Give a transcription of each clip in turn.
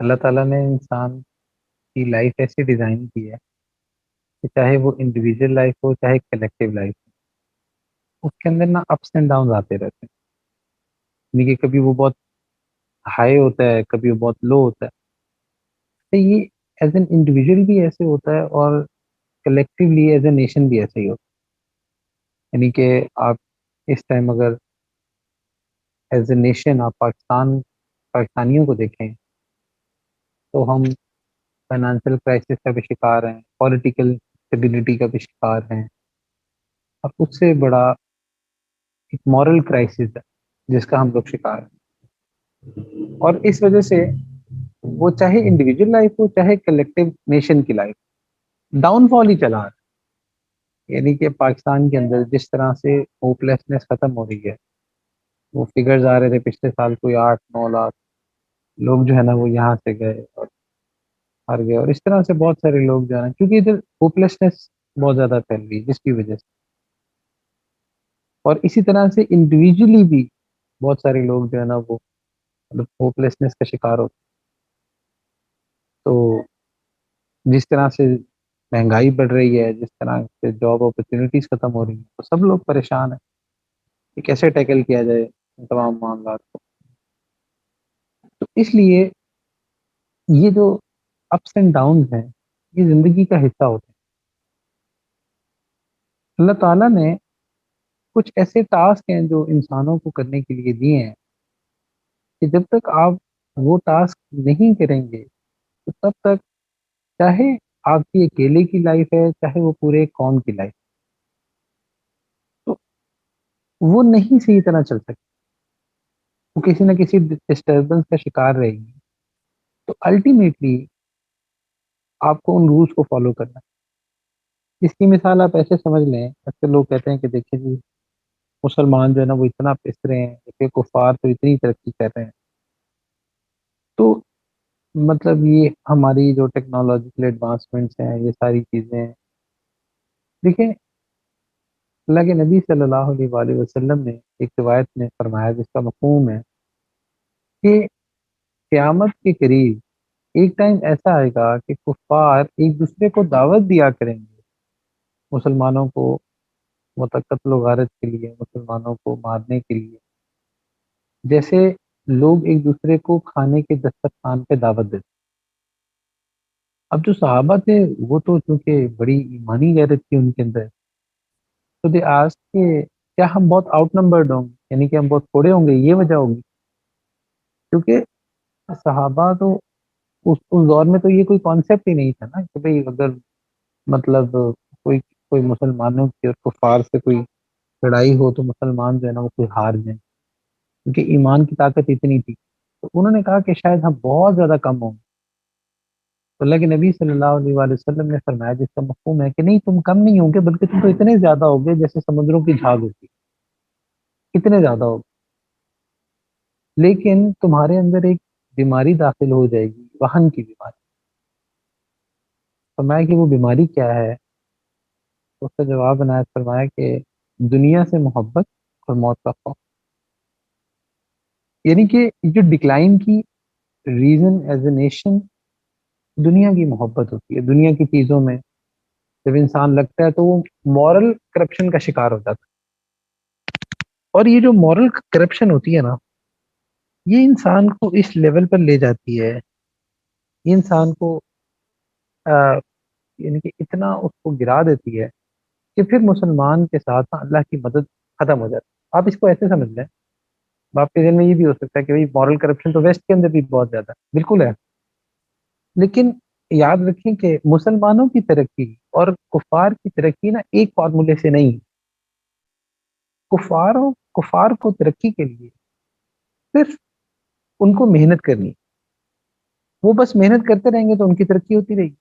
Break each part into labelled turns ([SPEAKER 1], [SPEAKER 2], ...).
[SPEAKER 1] اللہ تعالیٰ نے انسان کی لائف ایسی ڈیزائن کی ہے کہ چاہے وہ انڈیویجول لائف ہو چاہے کلیکٹیو لائف ہو، اس کے اندر نا اپس اینڈ ڈاؤن آتے رہتے ہیں. یعنی کہ کبھی وہ بہت ہائی ہوتا ہے، کبھی وہ بہت لو ہوتا ہے. تو یہ ایز این انڈیویجول بھی ایسے ہوتا ہے اور کلیکٹیولی ایز اے نیشن بھی ایسے ہی ہوتا ہے. یعنی کہ آپ اس ٹائم اگر ایز اے نیشن آپ پاکستانیوں کو دیکھیں تو ہم فائنانشیل کرائسس کا بھی شکار ہیں، پولیٹیکل اسٹیبلٹی کا بھی شکار ہیں، اور اس سے بڑا ایک مورل کرائسس ہے جس کا ہم لوگ شکار ہیں. اور اس وجہ سے وہ چاہے انڈیویجول لائف ہو چاہے کلیکٹیو نیشن کی لائف، ڈاؤن فال ہی چلا رہا ہے. یعنی کہ پاکستان کے اندر جس طرح سے ہوپ لیسنس ختم ہو رہی ہے، وہ فگرز آ رہے تھے پچھلے سال کوئی 8-9 لاکھ لوگ جو ہے نا وہ یہاں سے گئے اور ہار گئے، اور اس طرح سے بہت سارے لوگ جو ہے نا کیونکہ ادھر ہوپ لیسنس بہت زیادہ پھیل رہی ہے جس کی وجہ سے. اور اسی طرح سے انڈیویجلی بھی بہت سارے لوگ جو ہے نا وہ مطلب ہوپ لیسنس کا شکار ہوتے. تو جس طرح سے مہنگائی بڑھ رہی ہے، جس طرح سے جاب اپرچونیٹیز ختم ہو رہی ہیں، تو سب لوگ پریشان ہیں کہ کیسے ٹیکل کیا جائے ان تمام معاملات کو. تو اس لیے یہ جو اپس اینڈ ڈاؤنز ہیں یہ زندگی کا حصہ ہوتے ہیں. اللہ تعالیٰ نے کچھ ایسے ٹاسک ہیں جو انسانوں کو کرنے کے لیے دیے ہیں کہ جب تک آپ وہ ٹاسک نہیں کریں گے تو تب تک چاہے آپ کی اکیلے کی لائف ہے چاہے وہ پورے قوم کی لائف، تو وہ نہیں صحیح طرح چل سکتی. وہ کسی نہ کسی ڈسٹربنس کا شکار رہے گی. تو الٹیمیٹلی آپ کو ان رولس کو فالو کرنا ہے. اس کی مثال آپ ایسے سمجھ لیں، اکثر لوگ کہتے ہیں کہ دیکھیں جی مسلمان جو ہے نا وہ اتنا پس رہے ہیں، کہ کفار تو اتنی ترقی کر رہے ہیں. تو مطلب یہ ہماری جو ٹیکنالوجیکل ایڈوانسمنٹس ہیں یہ ساری چیزیں ہیں. دیکھیں اللہ کے نبی صلی اللہ علیہ وآلہ وسلم نے ایک روایت میں فرمایا جس کا مفہوم ہے کہ قیامت کے قریب ایک ٹائم ایسا آئے گا کہ کفار ایک دوسرے کو دعوت دیا کریں گے مسلمانوں کو مطلب قتل و غارت کے لیے، مسلمانوں کو مارنے کے لیے، جیسے لوگ ایک دوسرے کو کھانے کے دسترخوان پہ دعوت دیتے. اب جو صحابہ تھے وہ تو چونکہ بڑی ایمانی غیرت تھی ان کے اندر، تو دے آس کہ کیا ہم بہت آؤٹ نمبرڈ ہوں گے، یعنی کہ ہم بہت تھوڑے ہوں گے، یہ وجہ ہوگی. کیونکہ صحابہ تو اس دور میں تو یہ کوئی کانسیپٹ ہی نہیں تھا نا کہ بھئی اگر مطلب کوئی مسلمانوں کی اور کفار سے کوئی لڑائی ہو تو مسلمان جو ہے نا وہ کوئی ہار جائیں، کیونکہ ایمان کی طاقت اتنی تھی. تو انہوں نے کہا کہ شاید ہم بہت زیادہ کم ہوں. تو اللہ کے نبی صلی اللہ علیہ وآلہ وسلم نے فرمایا جس کا مفہوم ہے کہ نہیں تم کم نہیں ہوں گے بلکہ تم تو اتنے زیادہ ہوگے جیسے سمندروں کی جھاگ ہوتی ہے، اتنے زیادہ ہوگے. لیکن تمہارے اندر ایک بیماری داخل ہو جائے گی، وہن کی بیماری. فرمایا کہ وہ بیماری کیا ہے؟ اس کا جواب عنایت فرمایا کہ دنیا سے محبت اور موت کا خوف. یعنی کہ جو ڈکلائن کی ریزن ایز اے نیشن دنیا کی محبت ہوتی ہے. دنیا کی چیزوں میں جب انسان لگتا ہے تو وہ مورل کرپشن کا شکار ہو جاتا ہے. اور یہ جو مورل کرپشن ہوتی ہے نا یہ انسان کو اس لیول پر لے جاتی ہے، یہ انسان کو یعنی کہ اتنا اس کو گرا دیتی ہے کہ پھر مسلمان کے ساتھ نا اللہ کی مدد ختم ہو جاتی ہے. آپ اس کو ایسے سمجھ لیں، آپ کے ذہن میں یہ بھی ہو سکتا ہے کہ مورل کرپشن تو ویسٹ کے اندر بھی بہت زیادہ ہے، بالکل ہے. لیکن یاد رکھیں کہ مسلمانوں کی ترقی اور کفار کی ترقی نا ایک فارمولے سے نہیں. کفار کو ترقی کے لیے صرف ان کو محنت کرنی، وہ بس محنت کرتے رہیں گے تو ان کی ترقی ہوتی رہے گی.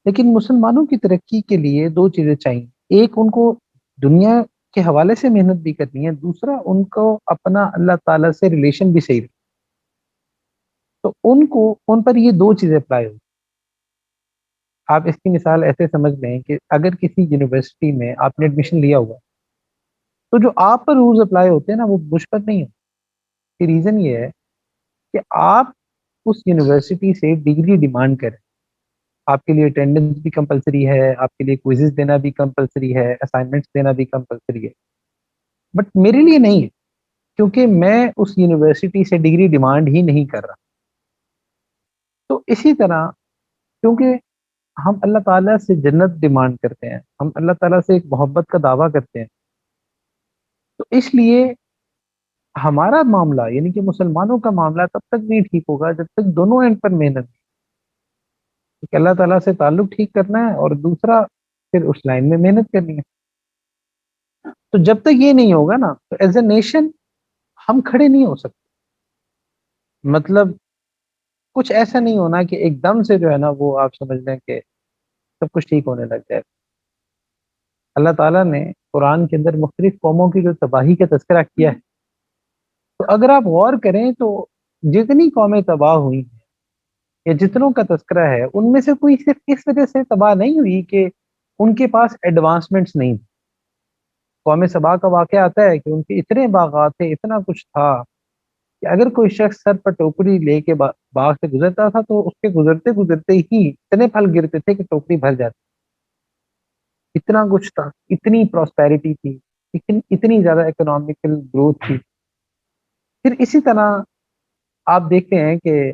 [SPEAKER 1] لیکن مسلمانوں کی ترقی کے لیے دو چیزیں چاہیے. ایک ان کو دنیا کے حوالے سے محنت بھی کرنی ہے، دوسرا ان کو اپنا اللہ تعالیٰ سے ریلیشن بھی صحیح رکھنا. تو ان پر یہ دو چیزیں اپلائی ہوتی. آپ اس کی مثال ایسے سمجھ لیں کہ اگر کسی یونیورسٹی میں آپ نے ایڈمیشن لیا ہوا تو جو آپ پر رولز اپلائی ہوتے ہیں نا وہ مجھ پر نہیں ہوتے. ریزن یہ ہے کہ آپ اس یونیورسٹی سے ڈگری ڈیمانڈ کریں. آپ کے لیے اٹینڈنس بھی کمپلسری ہے, آپ کے لیے کوئزز دینا بھی کمپلسری ہے, اسائنمنٹس دینا بھی کمپلسری ہے, بٹ میرے لیے نہیں ہے, کیونکہ میں اس یونیورسٹی سے ڈگری ڈیمانڈ ہی نہیں کر رہا. تو اسی طرح کیونکہ ہم اللہ تعالیٰ سے جنت ڈیمانڈ کرتے ہیں, ہم اللہ تعالیٰ سے ایک محبت کا دعویٰ کرتے ہیں, تو اس لیے ہمارا معاملہ یعنی کہ مسلمانوں کا معاملہ تب تک نہیں ٹھیک ہوگا جب تک دونوں اینڈ پر محنت, کہ اللہ تعالیٰ سے تعلق ٹھیک کرنا ہے اور دوسرا پھر اس لائن میں محنت کرنی ہے. تو جب تک یہ نہیں ہوگا نا, تو ایز اے نیشن ہم کھڑے نہیں ہو سکتے. مطلب کچھ ایسا نہیں ہونا کہ ایک دم سے جو ہے نا وہ آپ سمجھ لیں کہ سب کچھ ٹھیک ہونے لگ جائے. اللہ تعالیٰ نے قرآن کے اندر مختلف قوموں کی جو تباہی کا تذکرہ کیا ہے, تو اگر آپ غور کریں تو جتنی قومیں تباہ ہوئی ہیں یا جتنوں کا تذکرہ ہے, ان میں سے کوئی صرف اس وجہ سے تباہ نہیں ہوئی کہ ان کے پاس ایڈوانسمنٹس نہیں تھے. قوم سبا کا واقعہ آتا ہے کہ ان کے اتنے باغات تھے, اتنا کچھ تھا کہ اگر کوئی شخص سر پر ٹوکری لے کے باغ سے گزرتا تھا تو اس کے گزرتے گزرتے ہی اتنے پھل گرتے تھے کہ ٹوکری بھر جاتی. اتنا کچھ تھا, اتنی پراسپیرٹی تھی, اتنی زیادہ اکنامیکل گروتھ تھی. پھر اسی طرح آپ دیکھتے ہیں کہ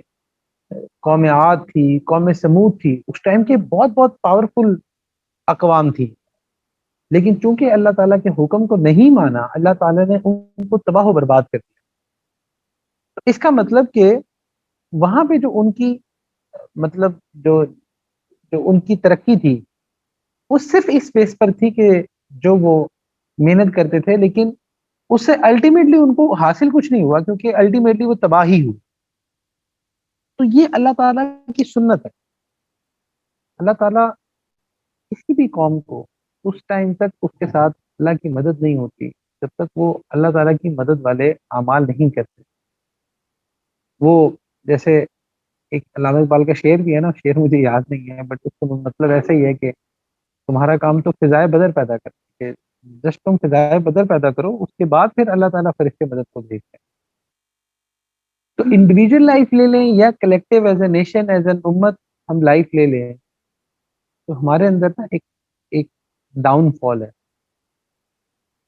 [SPEAKER 1] قوم عاد تھی, قوم سمود تھی, اس ٹائم کے بہت بہت پاورفل اقوام تھی, لیکن چونکہ اللہ تعالیٰ کے حکم کو نہیں مانا, اللہ تعالیٰ نے ان کو تباہ و برباد کر دیا. تو اس کا مطلب کہ وہاں پہ جو ان کی مطلب جو جو ان کی ترقی تھی وہ صرف اس بیس پر تھی کہ جو وہ محنت کرتے تھے, لیکن اس سے الٹیمیٹلی ان کو حاصل کچھ نہیں ہوا, کیونکہ الٹیمیٹلی وہ تباہ ہی ہوئی. تو یہ اللہ تعالیٰ کی سنت ہے. اللہ تعالیٰ کسی بھی قوم کو اس ٹائم تک اس کے ساتھ اللہ کی مدد نہیں ہوتی جب تک وہ اللہ تعالیٰ کی مدد والے اعمال نہیں کرتے. وہ جیسے ایک علامہ اقبال کا شعر بھی ہے نا, شعر مجھے یاد نہیں ہے, بٹ اس کا مطلب ایسا ہی ہے کہ تمہارا کام تو فضائے بدر پیدا کرنا ہے, جسٹ تم فضائے بدر پیدا کرو, اس کے بعد پھر اللہ تعالیٰ فرشتے مدد کو بھیجتے ہیں. تو انڈیویجل لائف لے لیں یا collective as a nation, as an امت ہم لائف لے لیں, تو ہمارے اندر نا ایک ڈاؤن فال ہے.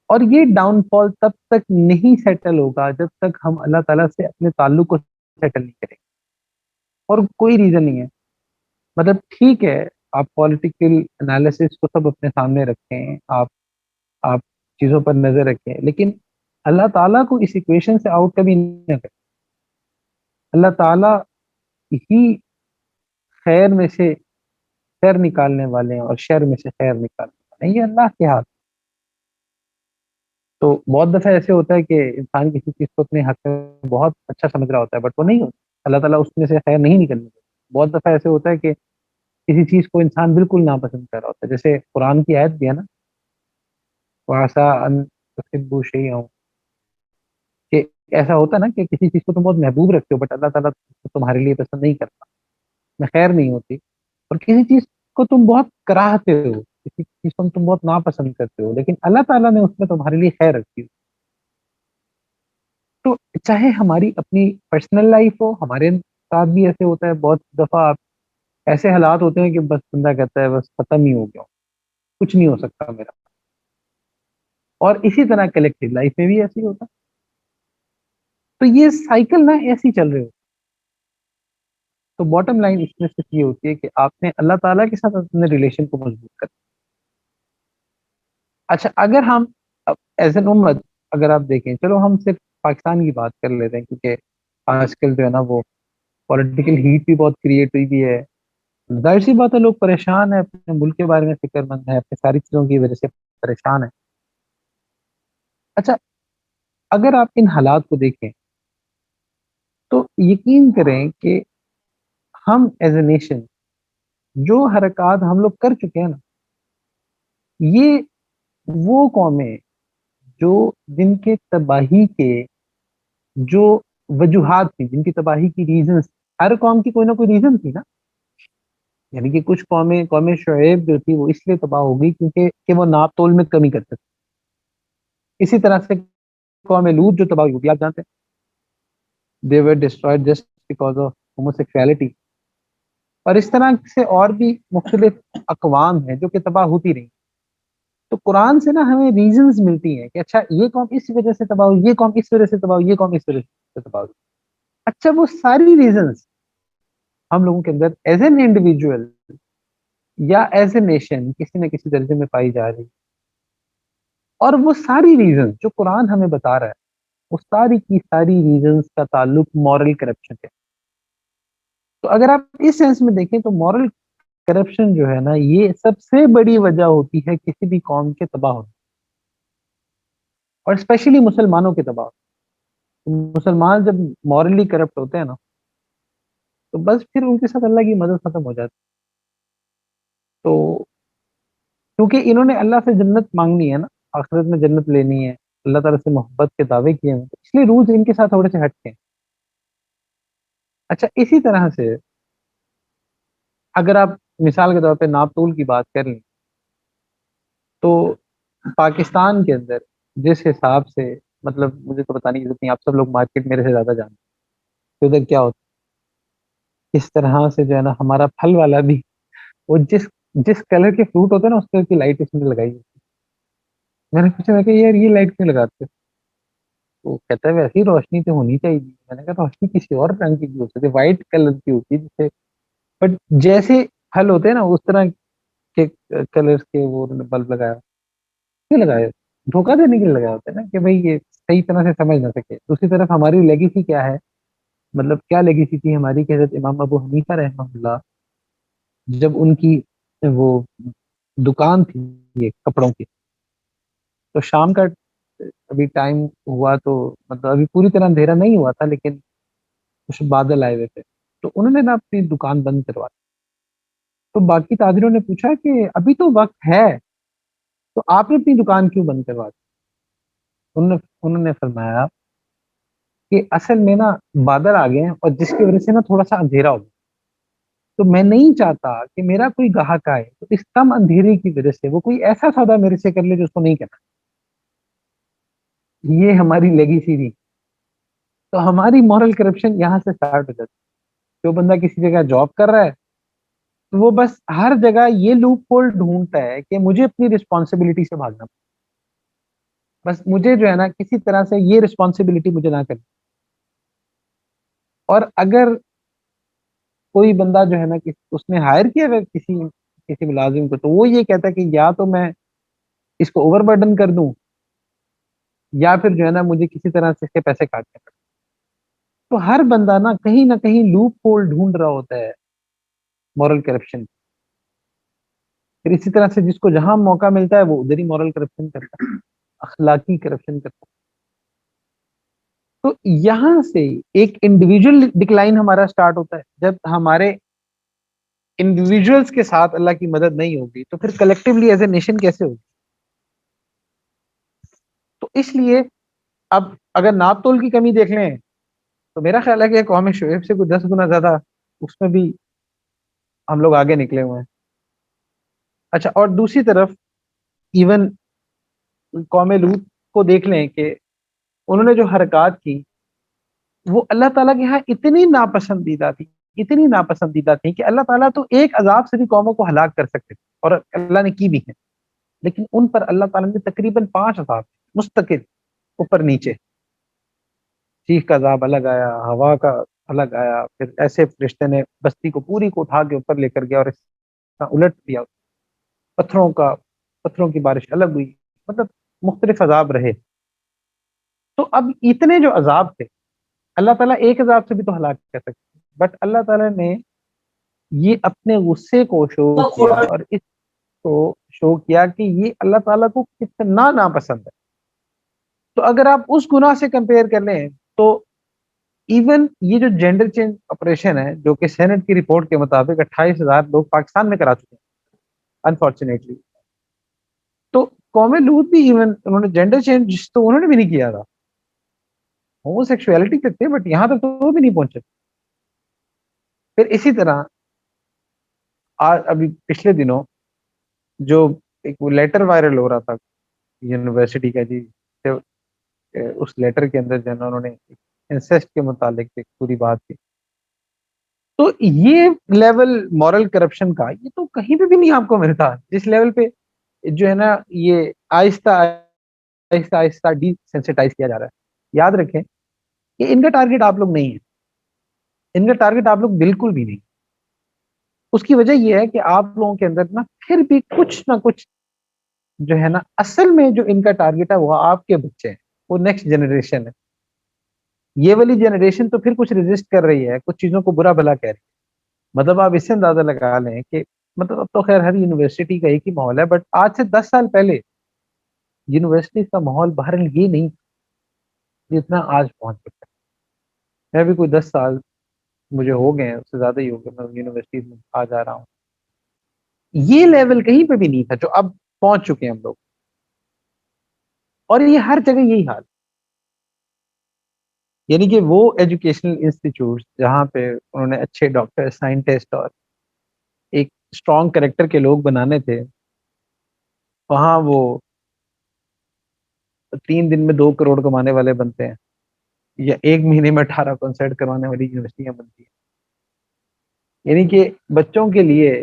[SPEAKER 1] اور یہ ڈاؤن فال تب تک نہیں سیٹل ہوگا جب تک ہم اللہ تعالیٰ سے اپنے تعلق کو سیٹل نہیں کریں گے. اور کوئی ریزن نہیں ہے. مطلب ٹھیک ہے, آپ پولیٹیکل انالیسس کو سب اپنے سامنے رکھیں, آپ چیزوں پر نظر رکھیں, لیکن اللہ تعالیٰ کو اس ایکویشن سے آؤٹ کبھی نہ کریں. اللہ تعالیٰ ہی خیر میں سے خیر نکالنے والے ہیں اور شر میں سے خیر نکالنے والے ہیں, یہ اللہ کے ہاتھ. تو بہت دفعہ ایسے ہوتا ہے کہ انسان کسی چیز کو اپنے حق میں بہت اچھا سمجھ رہا ہوتا ہے, بٹ وہ نہیں ہوتا. اللہ تعالیٰ اس میں سے خیر نہیں نکلنے دیتا. بہت دفعہ ایسے ہوتا ہے کہ کسی چیز کو انسان بالکل ناپسند کر رہا ہوتا ہے, جیسے قرآن کی آیت بھی ہے نا, وَعَسَىٰ أَن تُحِبُّوا شَيْئًا, کہ ایسا ہوتا ہے نا کہ کسی چیز کو تم بہت محبوب رکھتے ہو, بٹ اللہ تعالیٰ تمہارے لیے پسند نہیں کرتا, میں خیر نہیں ہوتی. اور کسی چیز کو تم بہت کراہتے ہو, کسی چیز کو تم بہت ناپسند کرتے ہو, لیکن اللہ تعالیٰ نے اس میں تمہارے لیے خیر رکھی ہو. تو چاہے ہماری اپنی پرسنل لائف ہو, ہمارے ساتھ بھی ایسے ہوتا ہے بہت دفعہ. آپ ایسے حالات ہوتے ہیں کہ بس بندہ کہتا ہے بس ختم ہی ہو گیا, کچھ نہیں ہو سکتا میرا. اور اسی طرح کلیکٹیو لائف میں بھی ایسے ہی ہوتا. تو یہ سائیکل نا ایسی چل رہے ہو. تو باٹم لائن اس میں صرف یہ ہوتی ہے کہ آپ نے اللہ تعالیٰ کے ساتھ اپنے ریلیشن کو مضبوط کرنا. اچھا, اگر ہم ایز این امت اگر آپ دیکھیں, چلو ہم صرف پاکستان کی بات کر لیتے ہیں, کیونکہ آج کل جو ہے نا وہ پولیٹیکل ہیٹ بھی بہت کریٹ ہوئی بھی ہے. ظاہر سی بات ہے, لوگ پریشان ہیں, اپنے ملک کے بارے میں فکر مند ہے, اپنی ساری چیزوں کی وجہ سے پریشان ہے. اچھا, اگر آپ ان حالات کو دیکھیں تو یقین کریں کہ ہم ایز اے نیشن جو حرکات ہم لوگ کر چکے ہیں نا, یہ وہ قومیں جو جن کے تباہی کے جو وجوہات تھی, جن کی تباہی کی ریزنس, ہر قوم کی کوئی نہ کوئی ریزن تھی نا. یعنی کہ کچھ قوم شعیب جو تھی وہ اس لیے تباہ ہو گئی کیونکہ کہ وہ ناپ تول میں کمی کرتے تھے. اسی طرح سے قوم لوط جو تباہ ہوئی, آپ جانتے ہیں, they were destroyed just because of ہوموسیکسویلٹی، اور اس طرح سے اور بھی مختلف اقوام ہیں جو کہ تباہ ہوتی رہی. تو قرآن سے نا ہمیں ریزنز ملتی ہیں کہ اچھا یہ قوم اس وجہ سے تباہ ہوئی، یہ قوم اس وجہ سے تباہ ہوئی، یہ قوم اس وجہ سے تباہ ہوئی. اچھا وہ ساری ریزنز ہم لوگوں کے اندر ایز این انڈیویجول یا ایز اے نیشن کسی نہ کسی درجے میں پائی جا رہی، اور وہ ساری ریزنز جو قرآن ہمیں بتا رہا ہے وہ ساری کی ساری ریزنز کا تعلق مورل کرپشن ہے. تو اگر آپ اس سینس میں دیکھیں تو مورل کرپشن جو ہے نا یہ سب سے بڑی وجہ ہوتی ہے کسی بھی قوم کے تباہ ہونے، اور اسپیشلی مسلمانوں کے تباہ. مسلمان جب مورلی کرپٹ ہوتے ہیں نا تو بس پھر ان کے ساتھ اللہ کی مدد ختم ہو جاتی. تو کیونکہ انہوں نے اللہ سے جنت مانگنی ہے نا، آخرت میں جنت لینی ہے، اللہ تعالیٰ سے محبت کے دعوے کیے ہیں، اس لیے رولز ان کے ساتھ تھوڑے سے ہٹتے ہیں. اچھا اسی طرح سے اگر آپ مثال کے طور پہ ناپ تول کی بات کر لیں تو پاکستان کے اندر جس حساب سے، مطلب مجھے تو بتانے کی ضرورت نہیں، آپ سب لوگ مارکیٹ میرے سے زیادہ جانتے ہیں کہ ادھر کیا ہوتا ہے. اس طرح سے جو ہے نا ہمارا پھل والا بھی وہ جس جس کلر کے فروٹ ہوتے ہیں نا اس کلر کی لائٹ اس میں لگائی ہوتی ہے. میں نے پوچھا میں کہ یار یہ لائٹ کیوں لگاتے ہیں؟ وہ کہتا ہے ویسے ہی روشنی تو ہونی چاہیے. میں نے کہا روشنی کسی اور رنگ کی بھی ہو سکتی ہے، وائٹ کلر کی ہوتی ہے جسے، بٹ جیسے پھل ہوتے ہیں نا اس طرح کے کلر کے وہ بلب لگایا. کیوں لگایا؟ دھوکہ دینے کے لیے لگایا ہوتا ہے نا کہ بھائی یہ صحیح طرح سے سمجھ نہ سکے. دوسری طرف ہماری لیگیسی کیا ہے، مطلب کیا لیگیسی تھی ہماری کہ حضرت امام ابو حنیفہ رحمہ اللہ جب ان کی وہ دکان تھی یہ کپڑوں کی، تو شام کا ابھی ٹائم ہوا تو مطلب ابھی پوری طرح اندھیرا نہیں ہوا تھا لیکن کچھ بادل آئے ہوئے تھے، تو انہوں نے نا اپنی دکان بند کروا دی. تو باقی تاجروں نے پوچھا کہ ابھی تو وقت ہے تو آپ نے اپنی دکان کیوں بند کروا دی؟ انہوں نے فرمایا کہ اصل میں نا بادل آ گئے ہیں اور جس کی وجہ سے نا تھوڑا سا اندھیرا ہو گیا، تو میں نہیں چاہتا کہ میرا کوئی گاہک آئے تو اس کم اندھیرے کی وجہ سے وہ کوئی ایسا سودا میرے سے کر لے جو اس کو نہیں کرنا. یہ ہماری لیگیسی تھی. تو ہماری مورل کرپشن یہاں سے سٹارٹ ہو جاتی ہے. جو بندہ کسی جگہ جاب کر رہا ہے تو وہ بس ہر جگہ یہ لوپ ہول ڈھونڈتا ہے کہ مجھے اپنی رسپانسبلٹی سے بھاگنا، بس مجھے جو ہے نا کسی طرح سے یہ رسپانسبلٹی مجھے نہ کرنی. اور اگر کوئی بندہ جو ہے نا اس نے ہائر کیا ہے کسی کسی ملازم کو، تو وہ یہ کہتا ہے کہ یا تو میں اس کو اوور برڈن کر دوں یا پھر جو ہے نا مجھے کسی طرح سے اس کے پیسے کاٹنے پڑیں. تو ہر بندہ نہ کہیں لوپ ہول ڈھونڈ رہا ہوتا ہے مورل کرپشن. پھر اسی طرح سے جس کو جہاں موقع ملتا ہے وہ ادھر ہی مورل کرپشن کرتا ہے، اخلاقی کرپشن کرتا ہے. تو یہاں سے ایک انڈیویجول ڈکلائن ہمارا سٹارٹ ہوتا ہے. جب ہمارے انڈیویجولس کے ساتھ اللہ کی مدد نہیں ہوگی تو پھر کلیکٹیولی ایز اے نیشن کیسے ہوگی؟ تو اس لیے اب اگر ناپ تول کی کمی دیکھ لیں تو میرا خیال ہے کہ قوم شعیب سے کوئی 10 گنا زیادہ اس میں بھی ہم لوگ آگے نکلے ہوئے ہیں. اچھا اور دوسری طرف ایون قوم لوط کو دیکھ لیں کہ انہوں نے جو حرکات کی وہ اللہ تعالیٰ کے ہاں اتنی ناپسندیدہ تھی، اتنی ناپسندیدہ تھی کہ اللہ تعالیٰ تو ایک عذاب سے بھی قوموں کو ہلاک کر سکتے تھے اور اللہ نے کی بھی ہے، لیکن ان پر اللہ تعالیٰ نے تقریباً 5 عذاب مستقل اوپر نیچے، چیخ کا عذاب الگ آیا، ہوا کا الگ آیا، پھر ایسے فرشتے نے بستی کو پوری کو اٹھا کے اوپر لے کر گیا اور اس کا الٹ دیا، پتھروں کی بارش الگ ہوئی، مطلب مختلف عذاب رہے. تو اب اتنے جو عذاب تھے اللہ تعالیٰ ایک عذاب سے بھی تو ہلاک کر سکتے، بٹ اللہ تعالیٰ نے یہ اپنے غصے کو شو کیا اور اس کو شو کیا کہ یہ اللہ تعالیٰ کو کتنا ناپسند ہے. تو اگر آپ اس گناہ سے کمپیئر کر لیں تو ایون یہ جو جینڈر چینج آپریشن ہے جو کہ سینٹ کی رپورٹ کے مطابق 28,000 لوگ پاکستان میں کرا چکے ہیں انفارچونیٹلی، تو قوم لوط بھی ایون انہوں نے جینڈر چینج تو انہوں نے بھی نہیں کیا تھا، ہومو سیکسولیٹی تک تھے بٹ یہاں تک تو وہ بھی نہیں پہنچے. پھر اسی طرح ابھی پچھلے دنوں جو ایک وہ لیٹر وائرل ہو رہا تھا یونیورسٹی کا جی، اس لیٹر کے اندر جو ہے نا انہوں نے انسیسٹ کے متعلق ایک پوری بات کی. تو یہ لیول مورل کرپشن کا یہ تو کہیں پہ بھی نہیں آپ کو ملتا، جس لیول پہ جو ہے نا یہ آہستہ آہستہ آہستہ ڈی سینسٹائز کیا جا رہا ہے. یاد رکھیں کہ ان کا ٹارگیٹ آپ لوگ نہیں ہے، ان کا ٹارگیٹ آپ لوگ بالکل بھی نہیں. اس کی وجہ یہ ہے کہ آپ لوگوں کے اندر نا پھر بھی کچھ نہ کچھ جو ہے نا اصل میں جو ان کا ٹارگیٹ ہے وہ آپ کے بچے ہیں، وہ نیکسٹ جنریشن ہے. یہ والی جنریشن تو پھر کچھ ریزسٹ کر رہی ہے، کچھ چیزوں کو برا بھلا کہہ رہی ہے. مطلب آپ اس سے اندازہ لگا لیں کہ مطلب اب تو خیر ہر یونیورسٹی کا ایک ہی ماحول ہے، بٹ آج سے 10 سال پہلے یونیورسٹی کا ماحول بہرحال یہ نہیں جتنا آج پہنچ چکا ہے. میں بھی کوئی 10 سال مجھے ہو گئے ہیں، اس سے زیادہ ہی ہو گئے، میں یونیورسٹی میں آ جا رہا ہوں. یہ لیول کہیں پہ بھی نہیں تھا جو اب پہنچ چکے ہیں ہم لوگ، اور یہ ہر جگہ یہی حال. یعنی کہ وہ ایجوکیشنل انسٹیٹیوٹ جہاں پہ انہوں نے اچھے ڈاکٹر، سائنٹسٹ اور ایک اسٹرانگ کریکٹر کے لوگ بنانے تھے، وہاں وہ 3 دن میں 2 کروڑ کمانے والے بنتے ہیں، یا ایک مہینے میں 18 کنسرٹ کروانے والی یونیورسٹیاں بنتی ہیں. یعنی کہ بچوں کے لیے،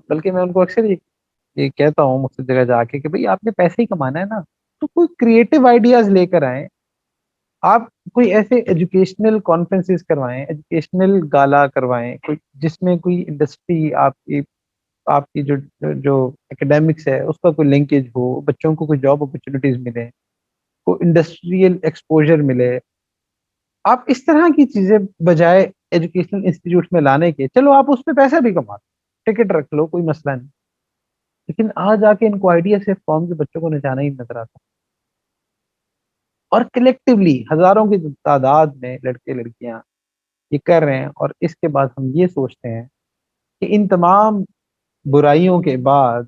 [SPEAKER 1] بلکہ میں ان کو اکثر یہ کہتا ہوں مختلف جگہ جا کے کہ بھئی آپ نے پیسے ہی کمانا ہے نا تو کوئی کریٹو آئیڈیاز لے کر آئیں. آپ کوئی ایسے ایجوکیشنل کانفرنسز کروائیں، ایجوکیشنل گالا کروائیں، کوئی جس میں کوئی انڈسٹری آپ کی جو اکیڈیمکس ہے اس کا کوئی لنکیج ہو، بچوں کو کوئی جاب اپرچونیٹیز ملے، کوئی انڈسٹریل ایکسپوجر ملے. آپ اس طرح کی چیزیں بجائے ایجوکیشنل انسٹیٹیوٹ میں لانے کے، چلو آپ اس پہ پیسہ بھی کما لو، ٹکٹ رکھ لو، کوئی مسئلہ نہیں، لیکن آج آ کے ان کو آئیڈیا صرف قوم کے بچوں کو نچانا ہی نظر آتا. اور کلیکٹیولی ہزاروں کی تعداد میں لڑکے لڑکیاں یہ کر رہے ہیں، اور اس کے بعد ہم یہ سوچتے ہیں کہ ان تمام برائیوں کے بعد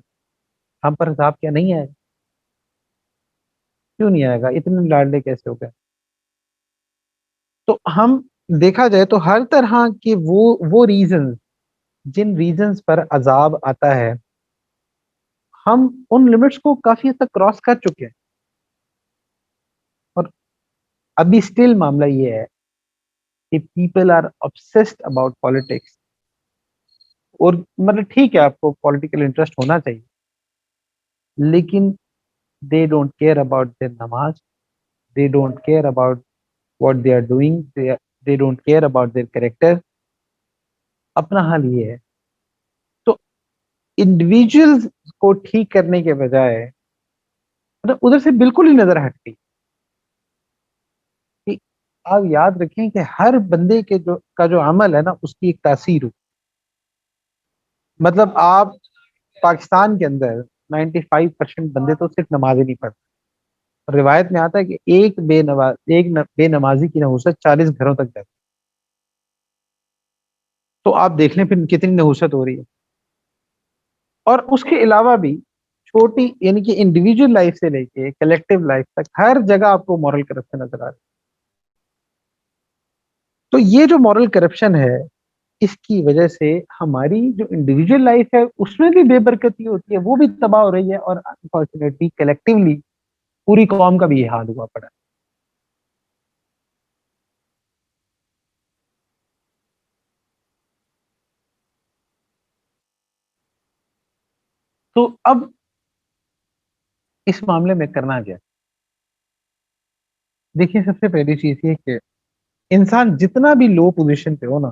[SPEAKER 1] ہم پر حساب کیا نہیں آئے؟ کیوں نہیں آئے گا؟ اتنے لاڈلے کیسے ہو گئے؟ تو ہم دیکھا جائے تو ہر طرح کے وہ ریزن جن ریزنز پر عذاب آتا ہے، ہم ان لمٹس کو کافی حد تک کراس کر چکے ہیں. اور ابھی اسٹل معاملہ یہ ہے کہ people are obsessed about politics. اور مطلب ٹھیک ہے آپ کو پولیٹیکل انٹرسٹ ہونا چاہیے، لیکن they don't care about their نماز، they don't care about what they are doing, they don't care about their character. اپنا حال یہ ہے. تو انڈیویجولز کو ٹھیک کرنے کے بجائے مطلب ادھر سے بالکل ہی نظر ہٹ گئی. کہ آپ یاد رکھیں کہ ہر بندے کے جو عمل ہے نا اس کی ایک تاثیر ہو. مطلب آپ پاکستان کے اندر 95% بندے تو صرف نماز ہی نہیں پڑھتے. روایت میں آتا ہے کہ ایک بے نمازی کی نحوست 40 گھروں تک جاتی. تو آپ دیکھ لیں پھر کتنی نحوست ہو رہی ہے. اور اس کے علاوہ بھی چھوٹی یعنی کہ انڈیویجول لائف سے لے کے کلیکٹیو لائف تک ہر جگہ آپ کو مورل کرپشن نظر آ رہا ہے. تو یہ جو مورل کرپشن ہے اس کی وجہ سے ہماری جو انڈیویجول لائف ہے اس میں بھی بے برکتی ہوتی ہے، وہ بھی تباہ ہو رہی ہے، اور انفارچونیٹلی کلیکٹیولی پوری قوم کا بھی یہ حال ہوا پڑا ہے. تو اب اس معاملے میں کرنا کیا؟ دیکھیے سب سے پہلی چیز یہ کہ انسان جتنا بھی لو پوزیشن پہ ہو نا،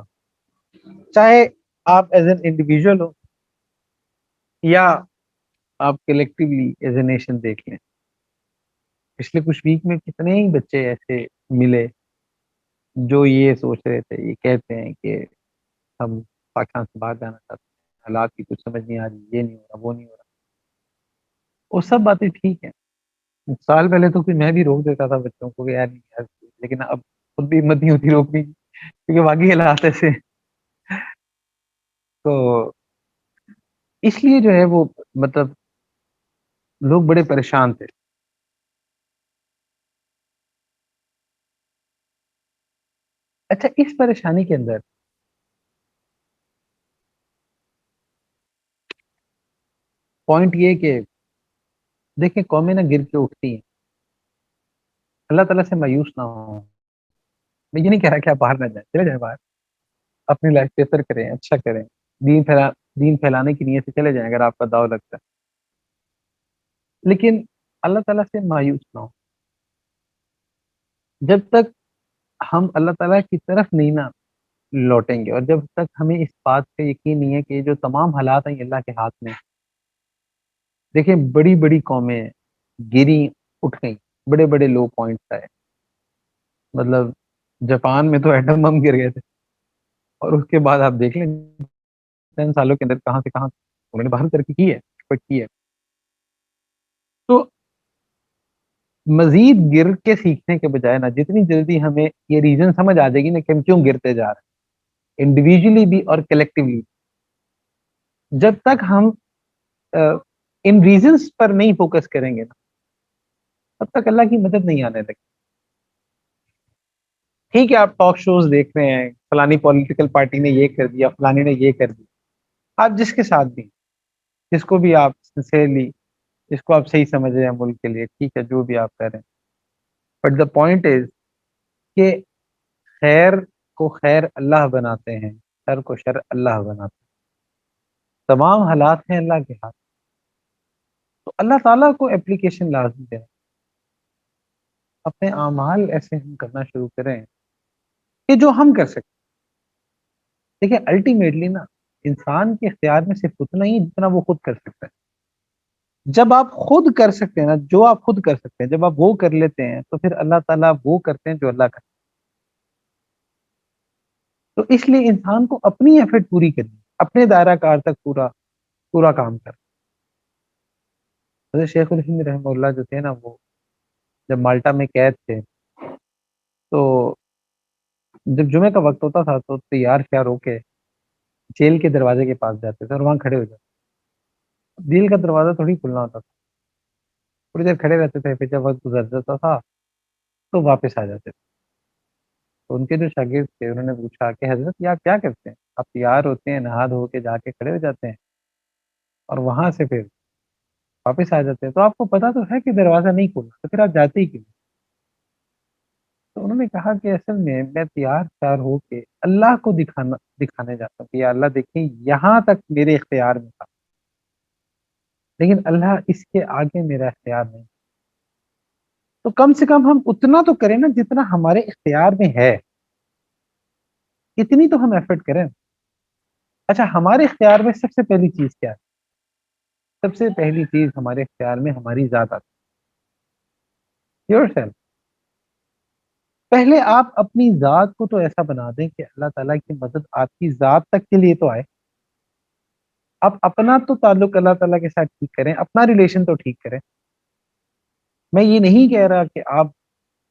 [SPEAKER 1] چاہے آپ ایز این انڈیویجول ہو یا آپ کلیکٹیولی ایز اے نیشن دیکھ لیں. پچھلے کچھ ویک میں کتنے ہی بچے ایسے ملے جو یہ سوچ رہے تھے، یہ کہتے ہیں کہ ہم پاکستان سے باہر جانا چاہتے ہیں، حالات کی کچھ سمجھ نہیں آ رہی، یہ نہیں ہو رہا، وہ نہیں ہو رہا. وہ سب باتیں ٹھیک ہیں. سال پہلے تو پھر میں بھی روک دیتا تھا بچوں کو کہ یار نہیں یار، لیکن اب خود بھی ہمت نہیں ہوتی روکنے کی کیونکہ واقعی حالات ایسے. تو اس لیے جو ہے وہ مطلب لوگ بڑے پریشان تھے. اچھا اس پریشانی کے اندر پوائنٹ یہ کہ دیکھیں قومیں نہ گر کے اٹھتی ہیں. اللہ تعالیٰ سے مایوس نہ ہو. میں یہ نہیں کہہ رہا کہ آپ باہر نہ جائیں، چلے جائیں باہر، اپنی لائف بہتر کریں، اچھا کریں، دین پھیلانے کی نیت سے چلے جائیں اگر آپ کا داؤ لگتا ہے، لیکن اللہ تعالیٰ سے مایوس نہ ہو جب تک ہم اللہ تعالیٰ کی طرف نہیں نا لوٹیں گے، اور جب تک ہمیں اس بات کا یقین نہیں ہے کہ جو تمام حالات ہیں یہ اللہ کے ہاتھ میں۔ دیکھیں بڑی بڑی قومیں گری، اٹھ گئیں، بڑے بڑے لو پوائنٹس آئے، مطلب جاپان میں تو ایٹم بم گر گئے تھے، اور اس کے بعد آپ دیکھ لیں 10 سالوں کے اندر کہاں سے کہاں انہوں نے باہر ترقی کی ہے، ایکسپیکٹ کی ہے۔ تو مزید گر کے سیکھنے کے بجائے نا جتنی جلدی ہمیں یہ ریزن سمجھ آ جائے گی نا کہ ہم کیوں گرتے جا رہے ہیں، انڈیویجلی بھی اور کلیکٹیولی، جب تک ہم ان ریزنس پر نہیں فوکس کریں گے نا تب تک اللہ کی مدد نہیں آنے لگی۔ ٹھیک ہے آپ ٹاک شوز دیکھ رہے ہیں، فلانی پولیٹیکل پارٹی نے یہ کر دیا، فلانی نے یہ کر دیا، آپ جس کے ساتھ بھی، جس کو بھی آپ سنسیئرلی، جس کو آپ صحیح سمجھ رہے ہیں ملک کے لیے، ٹھیک ہے جو بھی آپ کر رہے ہیں، بٹ دا پوائنٹ از کہ خیر کو خیر اللہ بناتے ہیں، شر کو شر اللہ بناتے ہیں، تمام حالات ہیں اللہ کے ہاتھ، تو اللہ تعالیٰ کو اپلیکیشن لازم ہے، اپنے اعمال ایسے ہم کرنا شروع کریں کہ جو ہم کر سکتے۔ دیکھیں الٹیمیٹلی نا انسان کے اختیار میں صرف اتنا ہی جتنا وہ خود کر سکتا ہے۔ جب آپ خود کر سکتے ہیں نا، جو آپ خود کر سکتے ہیں، جب آپ وہ کر لیتے ہیں تو پھر اللہ تعالیٰ وہ کرتے ہیں جو اللہ کرتے ہیں۔ تو اس لیے انسان کو اپنی ایفرٹ پوری کرنی، اپنے دائرہ کار تک پورا پورا کام کرنا۔ حضرت شیخ الہند رحمہ اللہ جو تھے نا، وہ جب مالٹا میں قید تھے تو جب جمعے کا وقت ہوتا تھا تو تیار شیار ہو کے جیل کے دروازے کے پاس جاتے تھے اور وہاں کھڑے ہو جاتے، جیل کا دروازہ تھوڑی کھلنا ہوتا تھا، تھوڑی دیر کھڑے رہتے تھے، پھر جب وقت گزر جاتا تھا تو واپس آ جاتے تھے۔ تو ان کے جو شاگرد تھے انہوں نے پوچھا کہ حضرت یہ آپ کیا کرتے ہیں؟ آپ تیار ہوتے ہیں، نہا دھو کے جا کے کھڑے ہو جاتے ہیں اور وہاں سے پھر واپس آ جاتے ہیں، تو آپ کو پتا تو ہے کہ دروازہ نہیں کھولنا، تو پھر آپ جاتے ہی کیوں؟ تو انہوں نے کہا کہ اصل میں تیار شیار ہو کے اللہ کو دکھانے جاتا ہوں کہ یا اللہ دیکھیں یہاں تک میرے اختیار میں تھا، لیکن اللہ اس کے آگے میرا اختیار نہیں، تو کم سے کم ہم اتنا تو کریں نا جتنا ہمارے اختیار میں ہے، اتنی تو ہم ایفرٹ کریں۔ اچھا ہمارے اختیار میں سب سے پہلی چیز کیا ہے؟ سب سے پہلی چیز ہمارے اختیار میں ہماری ذات آتی ہے، یور سیلف۔ پہلے آپ اپنی ذات کو تو ایسا بنا دیں کہ اللہ تعالیٰ کی مدد آپ کی ذات تک کے لیے تو آئے۔ آپ اپنا تو تعلق اللہ تعالیٰ کے ساتھ ٹھیک کریں، اپنا ریلیشن تو ٹھیک کریں۔ میں یہ نہیں کہہ رہا کہ آپ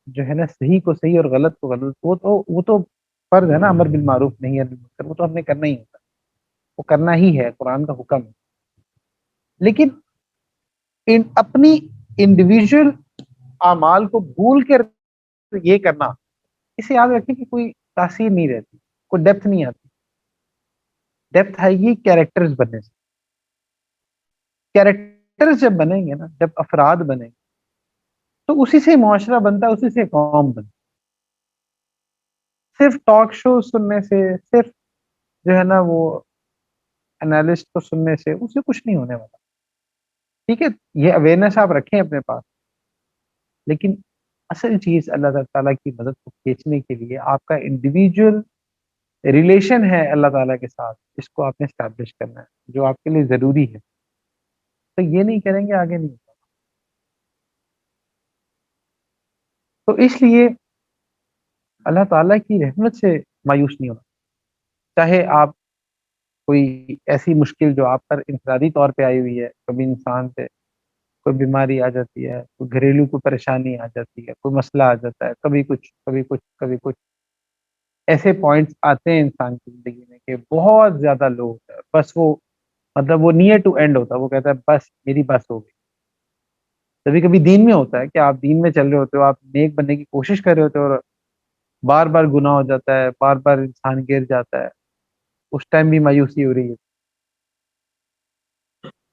[SPEAKER 1] جو ہے نا صحیح کو صحیح اور غلط کو غلط، وہ تو فرض ہے نا، امر بالمعروف نہیں ہے بالمنکر، وہ تو ہم نے کرنا ہی ہوتا ہے، وہ کرنا ہی ہے، قرآن کا حکم ہے۔ لیکن اپنی انڈیویجول اعمال کو بھول کر یہ کرنا، اسے یاد رکھیں کہ کوئی تاثیر نہیں رہتی، کوئی ڈیپتھ نہیں آتی۔ ڈیپتھ آئے گی کیریکٹرز بننے سے، کیریکٹرز جب بنیں گے نا، جب افراد بنیں گے تو اسی سے معاشرہ بنتا ہے، اسی سے قوم بنتا ہے۔ صرف ٹاک شو سننے سے، صرف جو ہے نا وہ انالسٹ کو سننے سے اسے کچھ نہیں ہونے والا۔ ٹھیک ہے یہ اویئرنیس آپ رکھیں اپنے پاس، لیکن اصل چیز اللہ تعالیٰ کی مدد کو کھینچنے کے لیے آپ کا انڈیویجول ریلیشن ہے اللہ تعالیٰ کے ساتھ، اس کو آپ نے اسٹیبلش کرنا ہے، جو آپ کے لیے ضروری ہے۔ تو یہ نہیں کریں گے آگے نہیں ہوگا۔ تو اس لیے اللہ تعالیٰ کی رحمت سے مایوس نہیں ہونا، چاہے آپ کوئی ایسی مشکل جو آپ پر انفرادی طور پہ آئی ہوئی ہے، کبھی انسان پہ کوئی بیماری آ جاتی ہے، کوئی گھریلو کوئی پریشانی آ جاتی ہے، کوئی مسئلہ آ جاتا ہے، کبھی کچھ کبھی کچھ کبھی کچھ، ایسے پوائنٹس آتے ہیں انسان کی زندگی میں کہ بہت زیادہ لو ہوتا ہے، بس وہ مطلب وہ نیئر ٹو اینڈ ہوتا ہے، وہ کہتا ہے بس میری بس ہو گئی۔ کبھی کبھی دین میں ہوتا ہے کہ آپ دین میں چل رہے ہوتے ہو، آپ نیک بننے کی کوشش کر رہے ہوتے ہو اور بار بار گناہ ہو جاتا ہے، بار بار انسان گر جاتا ہے، اس ٹائم بھی مایوسی ہو رہی ہے،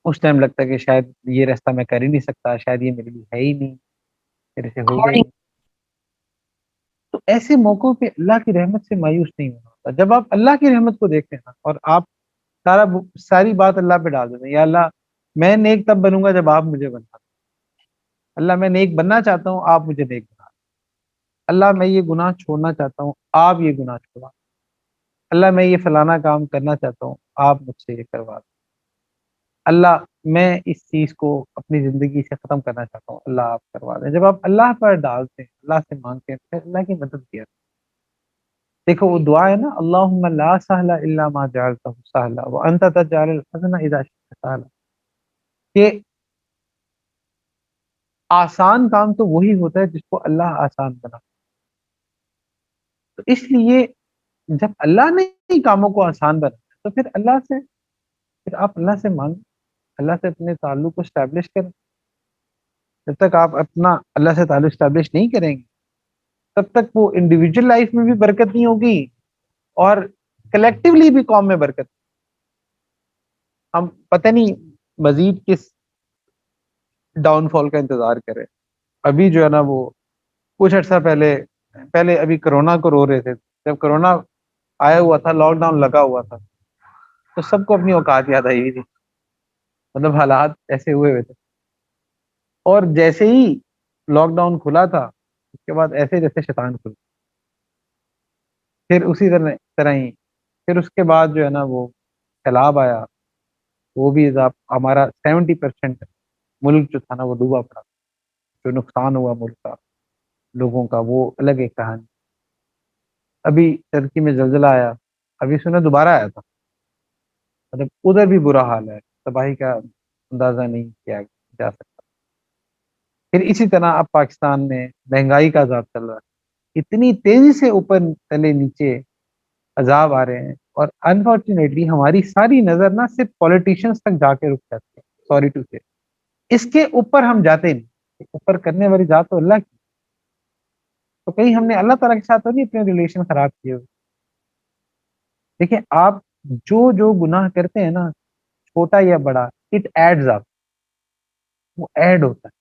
[SPEAKER 1] اس ٹائم لگتا ہے کہ شاید یہ راستہ میں کر ہی نہیں سکتا، شاید یہ میرے لیے ہے ہی نہیں، میرے سے ہوگا ہی نہیں۔ تو ایسے موقعوں پہ اللہ کی رحمت سے مایوس نہیں ہونا، ہوتا ہے. جب آپ اللہ کی رحمت کو دیکھتے ہیں نا اور آپ ساری بات اللہ پہ ڈال دیتے ہیں، یا اللہ میں نیک تب بنوں گا جب آپ مجھے بنا دیں. اللہ میں نیک بننا چاہتا ہوں، آپ مجھے نیک بنا دیں. اللہ میں یہ گناہ چھوڑنا چاہتا ہوں، آپ یہ گناہ چھوڑا. اللہ میں یہ فلانا کام کرنا چاہتا ہوں، آپ مجھ سے یہ کروا دیں. اللہ میں اس چیز کو اپنی زندگی سے ختم کرنا چاہتا ہوں، اللہ آپ کروا دیں. جب آپ اللہ پر ڈالتے ہیں، اللہ سے مانگتے ہیں، پھر اللہ کی مدد کیا. دیکھو وہ دعا ہے نا، اللہم لا سہل الا ما جعلتہ سہلا وانت تجعل الحزن اذا شئت سہلا، کہ آسان کام تو وہی ہوتا ہے جس کو اللہ آسان بنا. تو اس لیے جب اللہ نے ہی کاموں کو آسان بنا تو پھر آپ اللہ سے مانگیں، اللہ سے اپنے تعلق کو اسٹیبلش کریں. جب تک آپ اپنا اللہ سے تعلق اسٹیبلش نہیں کریں گے تب تک وہ انڈیویجول لائف میں بھی برکت نہیں ہوگی اور کلیکٹیولی بھی قوم میں برکت. ہم پتہ نہیں مزید کس ڈاؤن فال کا انتظار کریں. ابھی جو ہے نا وہ کچھ عرصہ پہلے ابھی کرونا کو رو رہے تھے. جب کرونا آیا ہوا تھا، لاک ڈاؤن لگا ہوا تھا، تو سب کو اپنی اوقات یاد آئی ہوئی تھی. مطلب حالات ایسے ہوئے ہوئے تھے. اور جیسے ہی لاک ڈاؤن کھلا تھا اس کے بعد ایسے جیسے شیطان کھل، پھر اسی طرح ہی پھر اس کے بعد جو ہے نا وہ سیلاب آیا. وہ بھی ہمارا 70% ملک جو تھا نا وہ ڈوبا پڑا. جو نقصان ہوا ملک کا، لوگوں کا، وہ الگ ایک کہانی. ابھی ترکی میں زلزلہ آیا، ابھی سنا دوبارہ آیا تھا. مطلب ادھر بھی برا حال ہے، تباہی کا اندازہ نہیں کیا جا سکتا. پھر اسی طرح اب پاکستان میں مہنگائی کا عذاب چل رہا ہے. اتنی تیزی سے اوپر تلے نیچے عذاب آ رہے ہیں، اور انفارچونیٹلی ہماری ساری نظر نہ صرف پولیٹیشنز تک جا کے رک جاتی ہے. سوری ٹو سے اس کے اوپر ہم جاتے نہیں. اوپر کرنے والی ذات تو اللہ کی. تو کہیں ہم نے اللہ تعالیٰ کے ساتھ تو نہیں اپنے ریلیشن خراب کیے ہوئے. دیکھیں آپ جو گناہ کرتے ہیں نا، چھوٹا یا بڑا، اٹ ایڈز اپ، وہ ایڈ ہوتا ہے.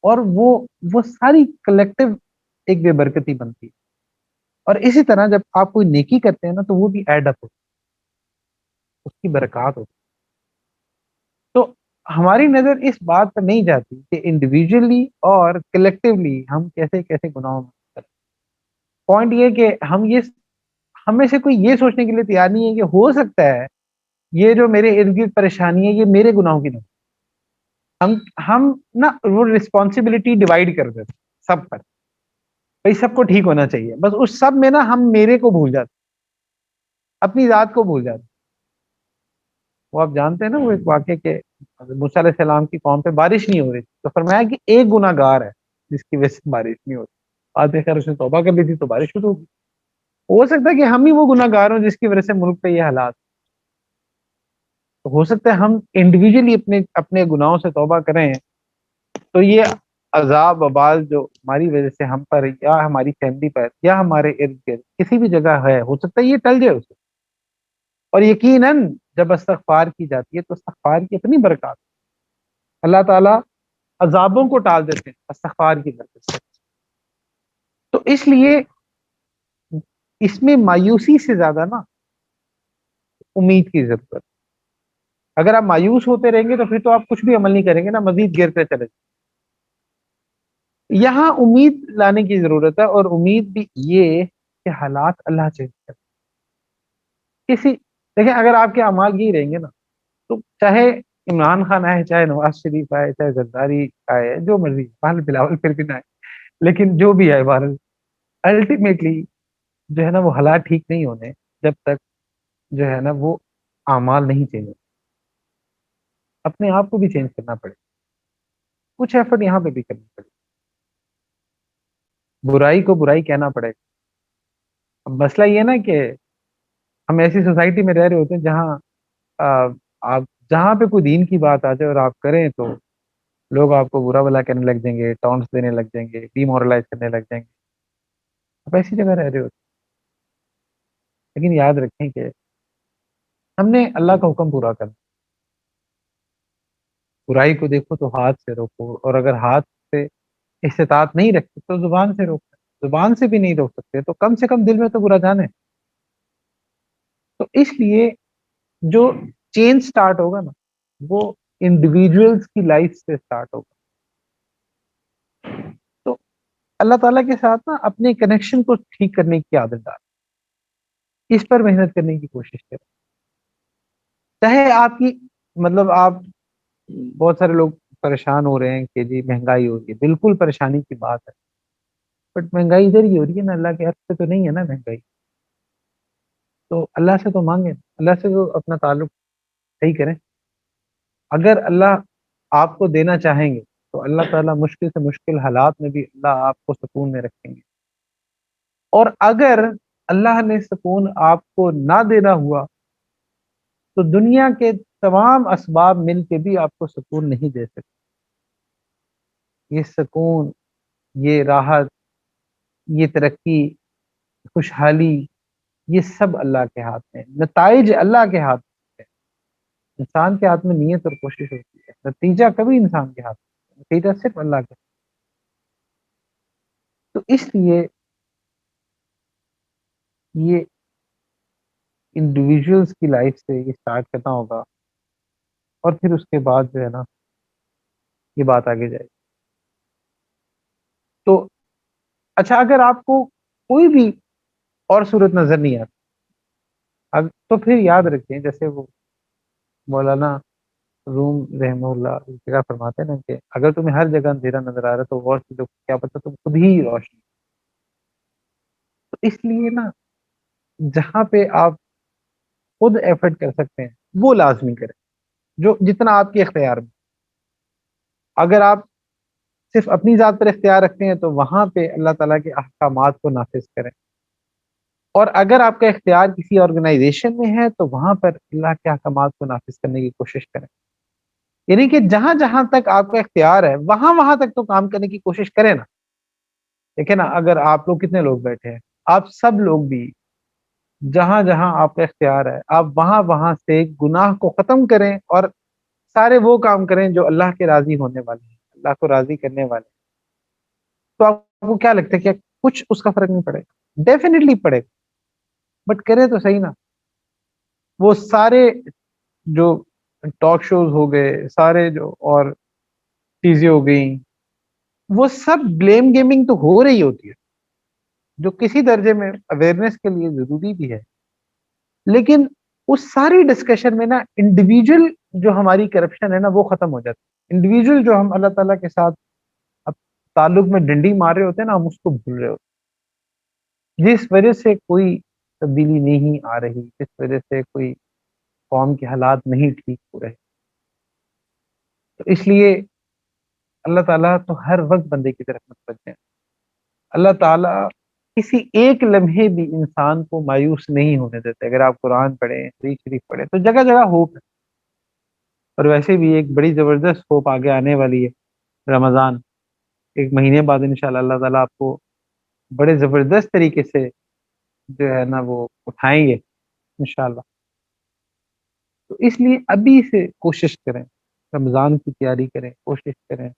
[SPEAKER 1] اور وہ ساری کلیکٹیو ایک بے برکتی بنتی ہے. اور اسی طرح جب آپ کوئی نیکی کرتے ہیں نا تو وہ بھی ایڈ اپ ہوتی ہے، اس کی برکات ہوتی ہے. تو ہماری نظر اس بات پر نہیں جاتی کہ انڈیویجولی اور کلیکٹیولی ہم کیسے کیسے گناہوں میں کرتے ہیں. پوائنٹ یہ کہ ہم میں سے کوئی یہ سوچنے کے لیے تیار نہیں ہے کہ ہو سکتا ہے یہ جو میرے ارد گرد پریشانی ہے یہ میرے گناہوں کی نہیں. ہم نا وہ رسپانسبلٹی ڈیوائڈ کر دیتے سب پر. بھائی سب کو ٹھیک ہونا چاہیے، بس اس سب میں نا ہم میرے کو بھول جاتے، اپنی ذات کو بھول جاتے. وہ آپ جانتے ہیں نا وہ ایک واقعے کے، موسیٰ علیہ السلام کی قوم پہ بارش نہیں ہو رہی تھی تو فرمایا کہ ایک گناہ گار ہے جس کی وجہ سے بارش نہیں ہوتی. آتے خیر اس نے توبہ کر لی تھی تو بارش شروع ہوگی. ہو سکتا ہے کہ ہم ہی وہ گناہ گار ہوں جس کی وجہ سے ملک پہ یہ حالات. تو ہو سکتا ہے ہم انڈیویجلی اپنے گناہوں سے توبہ کریں تو یہ عذاب وبال جو ہماری وجہ سے ہم پر یا ہماری فیملی پر یا ہمارے ارد گرد کسی بھی جگہ ہے، ہو سکتا ہے یہ ٹل جائے اسے. اور یقیناً جب استغفار کی جاتی ہے تو استغفار کی اتنی برکات اللہ تعالیٰ عذابوں کو ٹال دیتے ہیں استغفار کی برکت سے. تو اس لیے اس میں مایوسی سے زیادہ نا امید کی ضرورت. اگر آپ مایوس ہوتے رہیں گے تو پھر تو آپ کچھ بھی عمل نہیں کریں گے نا، مزید گرتے چلے جائیں. یہاں امید لانے کی ضرورت ہے، اور امید بھی یہ کہ حالات اللہ چینج کرے. دیکھیں اگر آپ کے اعمال یہی رہیں گے نا تو چاہے عمران خان آئے، چاہے نواز شریف آئے، چاہے زرداری آئے، جو مرضی بہرحال بلاول پھر بھی نہ آئے، لیکن جو بھی آئے بہرحال الٹیمیٹلی جو ہے نا وہ حالات ٹھیک نہیں ہونے جب تک جو ہے نا وہ اعمال نہیں چینج ہوتے. اپنے آپ کو بھی چینج کرنا پڑے، کچھ ایفرٹ یہاں پہ بھی کرنا پڑے. برائی کو برائی کہنا پڑے. اب مسئلہ یہ ہے نا کہ ہم ایسی سوسائٹی میں رہ رہے ہوتے ہیں جہاں آپ جہاں پہ کوئی دین کی بات آ جائے اور آپ کریں تو لوگ آپ کو برا بلا کہنے لگ جائیں گے، ٹاؤنٹس دینے لگ جائیں گے، ڈی مورلائز کرنے لگ جائیں گے. آپ ایسی جگہ رہ رہے ہوتے ہیں. لیکن یاد رکھیں کہ ہم نے اللہ کا حکم پورا کرنا. برائی کو دیکھو تو ہاتھ سے روکو، اور اگر ہاتھ سے استطاعت نہیں رکھتے تو زبان سے روکو. زبان سے بھی نہیں روک سکتے تو کم سے کم دل میں تو برا جانے. تو اس لیے جو چینج سٹارٹ ہوگا نا وہ انڈیویجولس کی لائف سے سٹارٹ ہوگا. تو اللہ تعالیٰ کے ساتھ نا اپنے کنیکشن کو ٹھیک کرنے کی عادت ڈال، اس پر محنت کرنے کی کوشش کریں. چاہے آپ کی مطلب آپ بہت سارے لوگ پریشان ہو رہے ہیں کہ جی مہنگائی ہو رہی ہے، بالکل پریشانی کی بات ہے، بٹ مہنگائی ادھر ہی ہو رہی ہے نا، اللہ کے حق سے تو نہیں ہے نا مہنگائی. تو اللہ سے تو مانگیں، اللہ سے تو اپنا تعلق صحیح کریں. اگر اللہ آپ کو دینا چاہیں گے تو اللہ تعالیٰ مشکل سے مشکل حالات میں بھی اللہ آپ کو سکون میں رکھیں گے. اور اگر اللہ نے سکون آپ کو نہ دینا ہوا تو دنیا کے تمام اسباب مل کے بھی آپ کو سکون نہیں دے سکتے. یہ سکون، یہ راحت، یہ ترقی، خوشحالی، یہ سب اللہ کے ہاتھ میں ہے. نتائج اللہ کے ہاتھ میں ہے. انسان کے ہاتھ میں نیت اور کوشش ہوتی ہے، نتیجہ کبھی انسان کے ہاتھ میں، نتیجہ صرف اللہ کے. تو اس لیے یہ انڈیویجولس کی لائف سے یہ سٹارٹ کرنا ہوگا، اور پھر اس کے بعد جو ہے نا یہ بات آگے جائے. تو اچھا، اگر آپ کو کوئی بھی اور صورت نظر نہیں آتی تو پھر یاد رکھیں، جیسے وہ مولانا روم رحمہ اللہ ایک جگہ فرماتے ہیں نا کہ اگر تمہیں ہر جگہ اندھیرا نظر آ رہا ہے تو غور سے دیکھو، کیا پتہ تم خود ہی روشنی. تو اس لیے نا جہاں پہ آپ خود ایفرٹ کر سکتے ہیں وہ لازمی کریں، جو جتنا آپ کے اختیار میں. اگر آپ صرف اپنی ذات پر اختیار رکھتے ہیں تو وہاں پہ اللہ تعالیٰ کے احکامات کو نافذ کریں. اور اگر آپ کا اختیار کسی آرگنائزیشن میں ہے تو وہاں پر اللہ کے احکامات کو نافذ کرنے کی کوشش کریں. یعنی کہ جہاں جہاں تک آپ کا اختیار ہے وہاں وہاں تک تو کام کرنے کی کوشش کریں نا. دیکھیں نا، اگر آپ لوگ کتنے لوگ بیٹھے ہیں، آپ سب لوگ بھی جہاں جہاں آپ کا اختیار ہے آپ وہاں وہاں سے گناہ کو ختم کریں اور سارے وہ کام کریں جو اللہ کے راضی ہونے والے ہیں، اللہ کو راضی کرنے والے ہیں. تو آپ کو کیا لگتا ہے کہ کچھ اس کا فرق نہیں پڑے گا؟ ڈیفینیٹلی پڑے گا، بٹ کرے تو صحیح نا. وہ سارے جو ٹاک شوز ہو گئے، سارے جو اور چیزیں ہو گئیں، وہ سب بلیم گیمنگ تو ہو رہی ہوتی ہے، جو کسی درجے میں اویئرنیس کے لیے ضروری بھی ہے. لیکن اس ساری ڈسکشن میں نا انڈیویجول جو ہماری کرپشن ہے نا وہ ختم ہو جاتی ہے. انڈیویجول جو ہم اللہ تعالیٰ کے ساتھ اب تعلق میں ڈنڈی مار رہے ہوتے ہیں نا، ہم اس کو بھول رہے ہوتے ہیں، جس وجہ سے کوئی تبدیلی نہیں آ رہی، جس وجہ سے کوئی قوم کے حالات نہیں ٹھیک ہو رہے. تو اس لیے اللہ تعالیٰ تو ہر وقت بندے کی طرف متوجہ ہے. اللہ تعالیٰ کسی ایک لمحے بھی انسان کو مایوس نہیں ہونے دیتے. اگر آپ قرآن پڑھیں، حدیث شریف پڑھیں تو جگہ جگہ ہوپ ہے. اور ویسے بھی ایک بڑی زبردست ہوپ آگے آنے والی ہے، رمضان ایک مہینے بعد انشاءاللہ اللہ تعالیٰ آپ کو بڑے زبردست طریقے سے جو ہے نا وہ اٹھائیں گے انشاءاللہ. تو اس لیے ابھی سے کوشش کریں، رمضان کی تیاری کریں، کوشش کریں.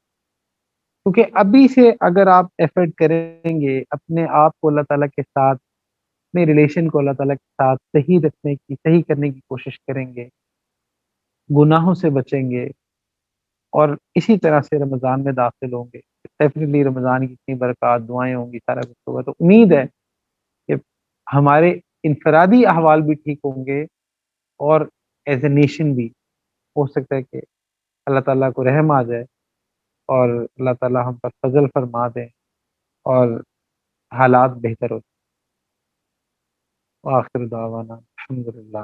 [SPEAKER 1] کیونکہ ابھی سے اگر آپ ایفرٹ کریں گے اپنے آپ کو اللہ تعالیٰ کے ساتھ، اپنے ریلیشن کو اللہ تعالیٰ کے ساتھ صحیح رکھنے کی، صحیح کرنے کی کوشش کریں گے، گناہوں سے بچیں گے، اور اسی طرح سے رمضان میں داخل ہوں گے، ڈیفینیٹلی رمضان کی اتنی برکات، دعائیں ہوں گی، سارا کچھ ہوگا. تو امید ہے کہ ہمارے انفرادی احوال بھی ٹھیک ہوں گے، اور ایز اے نیشن بھی ہو سکتا ہے کہ اللہ تعالیٰ کو رحم آ جائے اور اللہ تعالیٰ ہم پر فضل فرما دیں اور حالات بہتر ہو. وآخر دعوانا الحمدللہ.